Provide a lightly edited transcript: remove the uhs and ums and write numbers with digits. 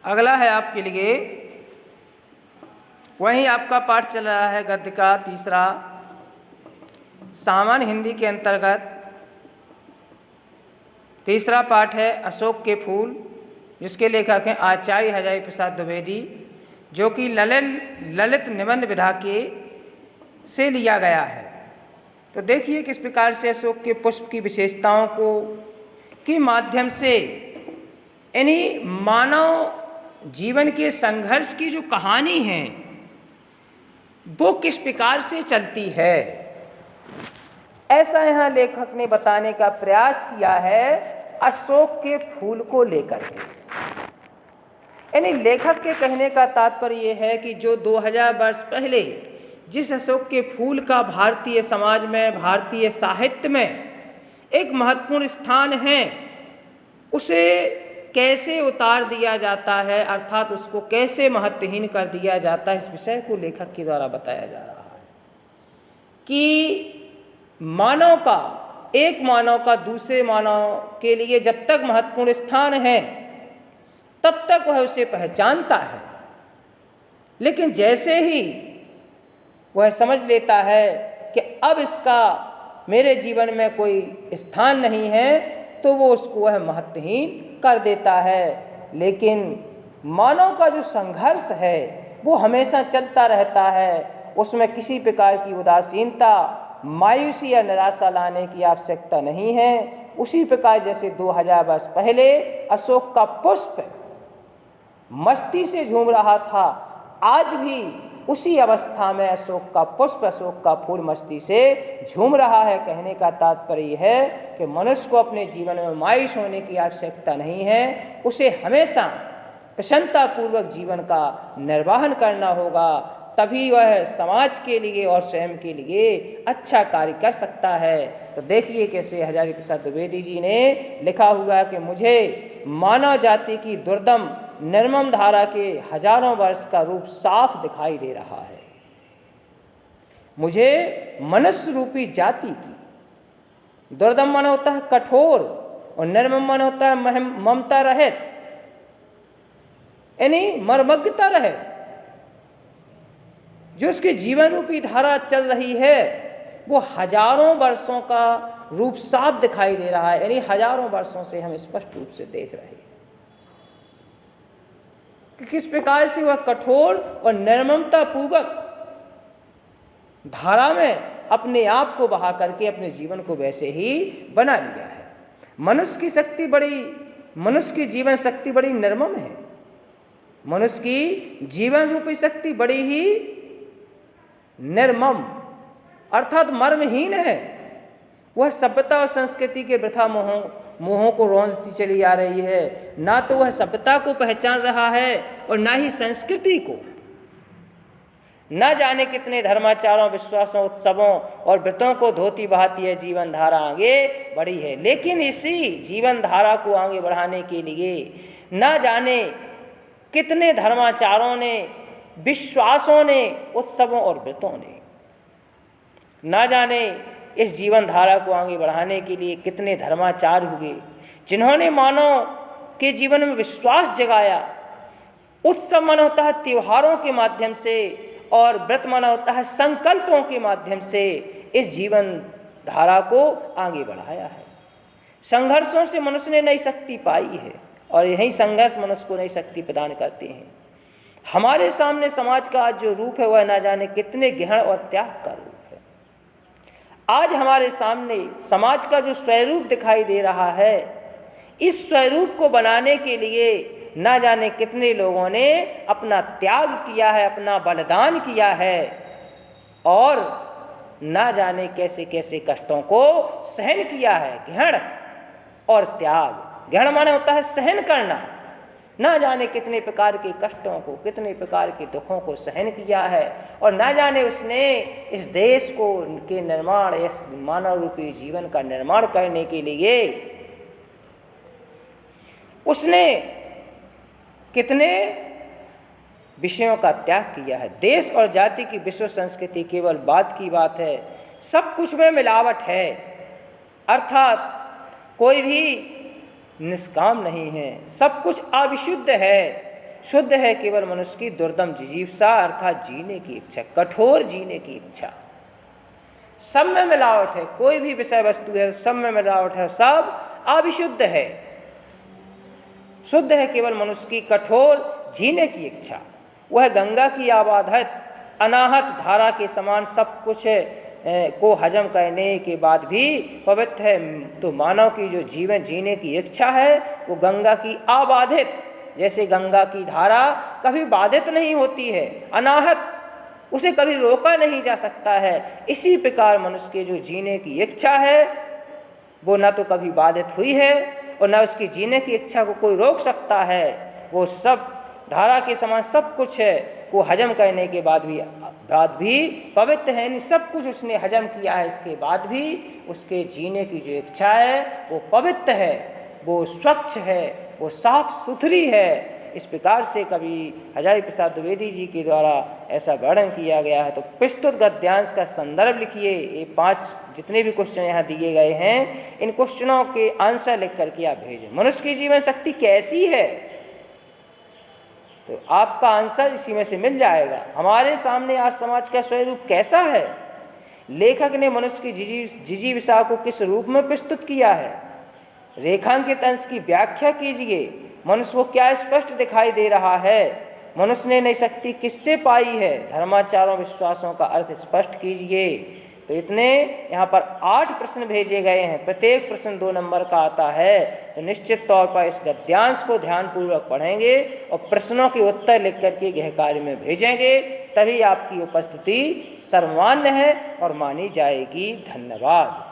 अगला है आपके लिए, वहीं आपका पाठ चल रहा है गद्य का तीसरा, सामान्य हिंदी के अंतर्गत तीसरा पाठ है अशोक के फूल, जिसके लेखक हैं आचार्य हजारी प्रसाद द्विवेदी, जो कि ललित निबंध विधा के से लिया गया है। तो देखिए किस प्रकार से अशोक के पुष्प की विशेषताओं को के माध्यम से यानी मानव जीवन के संघर्ष की जो कहानी है वो किस प्रकार से चलती है, ऐसा यहाँ लेखक ने बताने का प्रयास किया है अशोक के फूल को लेकर के। यानी लेखक के कहने का तात्पर्य ये है कि जो 2000 वर्ष पहले जिस अशोक के फूल का भारतीय समाज में, भारतीय साहित्य में एक महत्वपूर्ण स्थान है, उसे कैसे उतार दिया जाता है, अर्थात उसको कैसे महत्वहीन कर दिया जाता है, इस विषय को लेखक के द्वारा बताया जा रहा है कि एक मानव का दूसरे मानव के लिए जब तक महत्वपूर्ण स्थान है तब तक वह उसे पहचानता है, लेकिन जैसे ही वह समझ लेता है कि अब इसका मेरे जीवन में कोई स्थान नहीं है तो वो उसको वह महत्वहीन कर देता है। लेकिन मानव का जो संघर्ष है वो हमेशा चलता रहता है, उसमें किसी प्रकार की उदासीनता, मायूसी या निराशा लाने की आवश्यकता नहीं है। उसी प्रकार जैसे 2000 वर्ष पहले अशोक का पुष्प मस्ती से झूम रहा था, आज भी उसी अवस्था में अशोक का पुष्प, अशोक का फूल मस्ती से झूम रहा है। कहने का तात्पर्य है कि मनुष्य को अपने जीवन में मायूस होने की आवश्यकता नहीं है, उसे हमेशा प्रसन्नतापूर्वक जीवन का निर्वाहन करना होगा, तभी वह समाज के लिए और स्वयं के लिए अच्छा कार्य कर सकता है। तो देखिए कैसे हजारी प्रसाद द्विवेदी जी ने लिखा हुआ कि मुझे मानव जाति की दुर्दम निर्मम धारा के हजारों वर्ष का रूप साफ दिखाई दे रहा है। मुझे मनुष्य रूपी जाति की, दुर्दम मन होता है कठोर और निर्मम मन होता है ममता रहित, यानी मर्मज्ञता रहित, जो उसके जीवन रूपी धारा चल रही है वो हजारों वर्षों का रूप साफ दिखाई दे रहा है, यानी हजारों वर्षों से हम स्पष्ट रूप से देख रहे हैं कि किस प्रकार से वह कठोर और निर्ममता पूर्वक धारा में अपने आप को बहा करके अपने जीवन को वैसे ही बना लिया है। मनुष्य की जीवन शक्ति बड़ी निर्मम है, मनुष्य की जीवन रूपी शक्ति बड़ी ही निर्मम अर्थात मर्महीन है। वह सभ्यता और संस्कृति के वृथा मोहों को रौंदती चली आ रही है, ना तो वह सभ्यता को पहचान रहा है और ना ही संस्कृति को। न जाने कितने धर्माचारों, विश्वासों, उत्सवों और व्रतों को धोती बहाती है जीवन धारा आगे बढ़ी है, लेकिन इसी जीवन धारा को आगे बढ़ाने के लिए न जाने कितने धर्माचारों ने, विश्वासों ने, उत्सवों और व्रतों ने, न जाने इस जीवन धारा को आगे बढ़ाने के लिए कितने धर्माचार हुए जिन्होंने मानव के जीवन में विश्वास जगाया। उत्सव माना होता है त्योहारों के माध्यम से और व्रत माना होता है संकल्पों के माध्यम से इस जीवन धारा को आगे बढ़ाया है। संघर्षों से मनुष्य ने नई शक्ति पाई है और यही संघर्ष मनुष्य को नई शक्ति प्रदान करते हैं। हमारे सामने समाज का आज जो रूप है वह न जाने कितने गहन और त्याग का रूप है। आज हमारे सामने समाज का जो स्वरूप दिखाई दे रहा है, इस स्वरूप को बनाने के लिए न जाने कितने लोगों ने अपना त्याग किया है, अपना बलिदान किया है और न जाने कैसे कैसे कष्टों को सहन किया है। ग्रहण और त्याग, ग्रहण माने होता है सहन करना, न जाने कितने प्रकार के कष्टों को, कितने प्रकार के दुखों को सहन किया है और न जाने उसने इस देश को के निर्माण, इस मानव रूपी जीवन का निर्माण करने के लिए उसने कितने विषयों का त्याग किया है। देश और जाति की विश्व संस्कृति केवल बात की बात है, सब कुछ में मिलावट है, अर्थात कोई भी निष्काम नहीं है, सब कुछ अविशुद्ध है। शुद्ध है केवल मनुष्य की दुर्दम जिजीविषा अर्थात जीने की इच्छा, कठोर जीने की इच्छा। सब में मिलावट है, कोई भी विषय वस्तु है सब में मिलावट है, सब अविशुद्ध है। शुद्ध है केवल मनुष्य की कठोर जीने की इच्छा। वह गंगा की आबाधित अनाहत धारा के समान सब कुछ को हजम करने के बाद भी पवित्र है। तो मानव की जो जीवन जीने की इच्छा है वो गंगा की अबाधित, जैसे गंगा की धारा कभी बाधित नहीं होती है, अनाहत, उसे कभी रोका नहीं जा सकता है। इसी प्रकार मनुष्य के जो जीने की इच्छा है वो न तो कभी बाधित हुई है और न उसकी जीने की इच्छा को कोई रोक सकता है। वो सब धारा के समान सब कुछ है को हजम करने के बाद भी पवित्र है, यानी सब कुछ उसने हजम किया है, इसके बाद भी उसके जीने की जो इच्छा है वो पवित्र है, वो स्वच्छ है, वो साफ सुथरी है। इस प्रकार से कवि हजारी प्रसाद द्विवेदी जी के द्वारा ऐसा वर्णन किया गया है। तो प्रस्तुत गद्यांश का संदर्भ लिखिए। ये 5 जितने भी क्वेश्चन यहाँ दिए गए हैं, इन क्वेश्चनों के आंसर लिख करके आप भेजें। मनुष्य की जीवन शक्ति कैसी है, तो आपका आंसर इसी में से मिल जाएगा। हमारे सामने आज समाज का स्वरूप कैसा है, लेखक ने मनुष्य की जिजीविषा को किस रूप में प्रस्तुत किया है, रेखांकित अंश की व्याख्या कीजिए। मनुष्य को क्या स्पष्ट दिखाई दे रहा है, मनुष्य ने नई शक्ति किससे पाई है, धर्माचारों विश्वासों का अर्थ स्पष्ट कीजिए। तो इतने यहाँ पर 8 प्रश्न भेजे गए हैं, प्रत्येक प्रश्न 2 नंबर का आता है। तो निश्चित तौर पर इस गद्यांश को ध्यानपूर्वक पढ़ेंगे और प्रश्नों के उत्तर लिख करके गृह कार्य में भेजेंगे, तभी आपकी उपस्थिति सर्वमान्य है और मानी जाएगी। धन्यवाद।